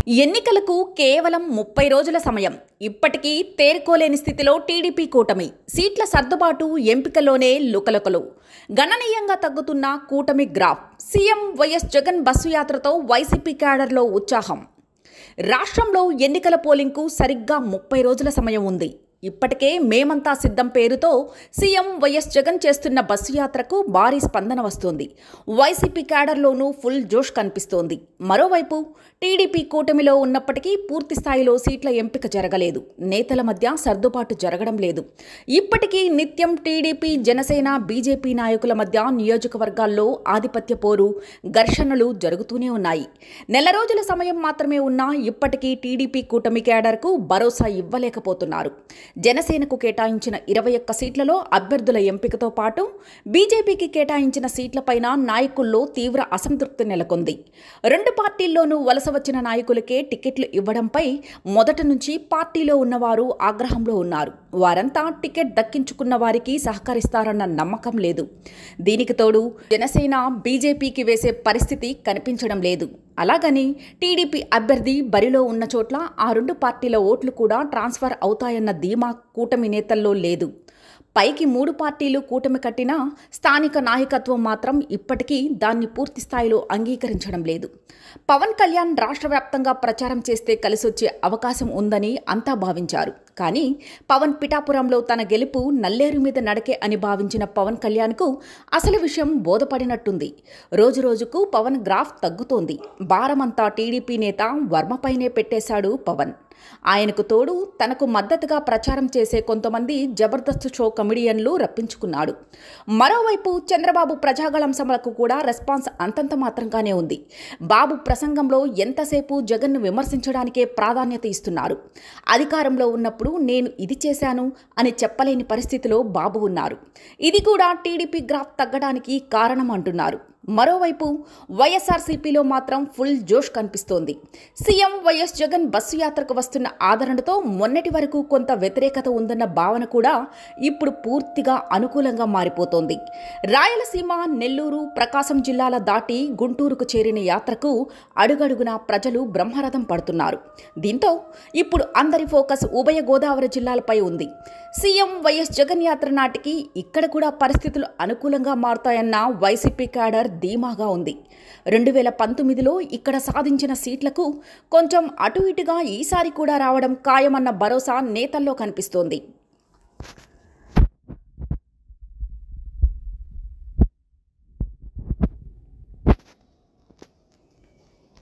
ఎన్నికలకు కేవలం 30 రోజుల సమయం. ఇప్పటికీ తేరుకోలేని స్థితిలో టీడీపీ కూటమి. సీట్ల సర్దుబాటు ఎంపికలోనే లుకలుకలు. గణనీయంగా తగ్గుతున్న కూటమి graph. CM YS Jagan bus యాత్రతో వైసీపీ క్యాడర్లో ఉత్సాహం. రాష్ట్రంలో ఎన్నికల పోలింగ్కు సరిగ్గా 30 రోజుల సమయం ఉంది. ఇప్పటికే మేమంతా సిద్ధం పేరుతో సీఎం వైఎస్ జగన్ చేస్తున్న బస్సు యాత్రకు భారీ స్పందన వస్తోంది. వైసీపీ క్యాడర్లోనూ ఫుల్ జోష్ కనిపిస్తోంది. మరోవైపు టీడీపీ కూటమిలో ఉన్నప్పటికీ పూర్తి స్థాయిలో సీట్ల ఎంపిక జరగలేదు. నేతల మధ్య సర్దుబాటు జరగడం లేదు. ఇప్పటికీ నిత్యం టీడీపీ, జనసేన, బీజేపీ నాయకుల మధ్య నియోజకవర్గాల్లో ఆధిపత్య పోరు, ఘర్షణలు జరుగుతూనే ఉన్నాయి. నెల రోజుల సమయం మాత్రమే ఉన్నా ఇప్పటికీ టీడీపీ కూటమి క్యాడర్కు భరోసా ఇవ్వలేకపోతున్నారు. జనసేనకు కేటాయించిన 21 సీట్లలో అభ్యర్థుల ఎంపికతో పాటు బీజేపీకి కేటాయించిన సీట్లపైన నాయకుల్లో తీవ్ర అసంతృప్తి నెలకొంది. రెండు పార్టీల్లోనూ వలస వచ్చిన నాయకులకే టికెట్లు ఇవ్వడంపై మొదటి నుంచి పార్టీలో ఉన్నవారు ఆగ్రహంలో ఉన్నారు. వారంతా టికెట్ దక్కించుకున్న వారికి సహకరిస్తారన్న నమ్మకం లేదు. దీనికి తోడు జనసేన బీజేపీకి వేసే పరిస్థితి కనిపించడం లేదు. అలాగని టీడీపీ అభ్యర్థి బరిలో ఉన్న చోట్ల ఆ రెండు పార్టీల ఓట్లు కూడా ట్రాన్స్ఫర్ అవుతాయన్న ధీమా కూటమి నేతల్లో లేదు. పైకి 3 పార్టీలు కూటమి కట్టినా స్థానిక నాయకత్వం మాత్రం ఇప్పటికీ దాన్ని పూర్తి స్థాయిలో అంగీకరించడం లేదు. పవన్ కళ్యాణ్ రాష్ట్ర వ్యాప్తంగా ప్రచారం చేస్తే కలిసొచ్చే అవకాశం ఉందని అంతా భావించారు. కానీ పవన్ పిఠాపురంలో తన గెలుపు నల్లేరు మీద నడకే అని భావించిన పవన్ కళ్యాణ్కు అసలు విషయం బోధపడినట్టుంది. రోజురోజుకు పవన్ గ్రాఫ్ తగ్గుతోంది. భారమంతా టీడీపీ నేత వర్మపైనే పెట్టేశాడు పవన్. ఆయనకు తోడు తనకు మద్దతుగా ప్రచారం చేసే కొంతమంది జబర్దస్త్ షో కమెడియన్లు రప్పించుకున్నాడు. మరోవైపు చంద్రబాబు ప్రజాగళం సభలకు కూడా రెస్పాన్స్ అంతంత మాత్రంగానే ఉంది. బాబు ప్రసంగంలో ఎంతసేపు జగన్ను విమర్శించడానికే ప్రాధాన్యత ఇస్తున్నారు. అధికారంలో ఉన్నప్పుడు నేను ఇది చేశాను అని చెప్పలేని పరిస్థితిలో బాబు ఉన్నారు. ఇది కూడా టీడీపీ గ్రాఫ్ తగ్గడానికి కారణం అంటున్నారు. మరోవైపు వైఎస్ఆర్సీపీలో మాత్రం ఫుల్ జోష్ కనిపిస్తోంది. సీఎం వైఎస్ జగన్ బస్సు యాత్రకు వస్తున్న ఆదరణతో మొన్నటి వరకు కొంత వ్యతిరేకత ఉందన్న భావన కూడా ఇప్పుడు పూర్తిగా అనుకూలంగా మారిపోతోంది. రాయలసీమ, నెల్లూరు, ప్రకాశం జిల్లాల దాటి గుంటూరుకు చేరిన యాత్రకు అడుగడుగునా ప్రజలు బ్రహ్మరథం పడుతున్నారు. దీంతో ఇప్పుడు అందరి ఫోకస్ ఉభయ గోదావరి జిల్లాలపై ఉంది. సీఎం వైఎస్ జగన్ యాత్ర నాటికి ఇక్కడ కూడా పరిస్థితులు అనుకూలంగా మారుతాయన్న వైసీపీ క్యాడర్ ధీమాగా ఉంది. 2019లో ఇక్కడ సాధించిన సీట్లకు కొంచెం అటు ఇటుగా ఈసారి కూడా రావడం ఖాయమన్న భరోసా నేతల్లో కనిపిస్తోంది.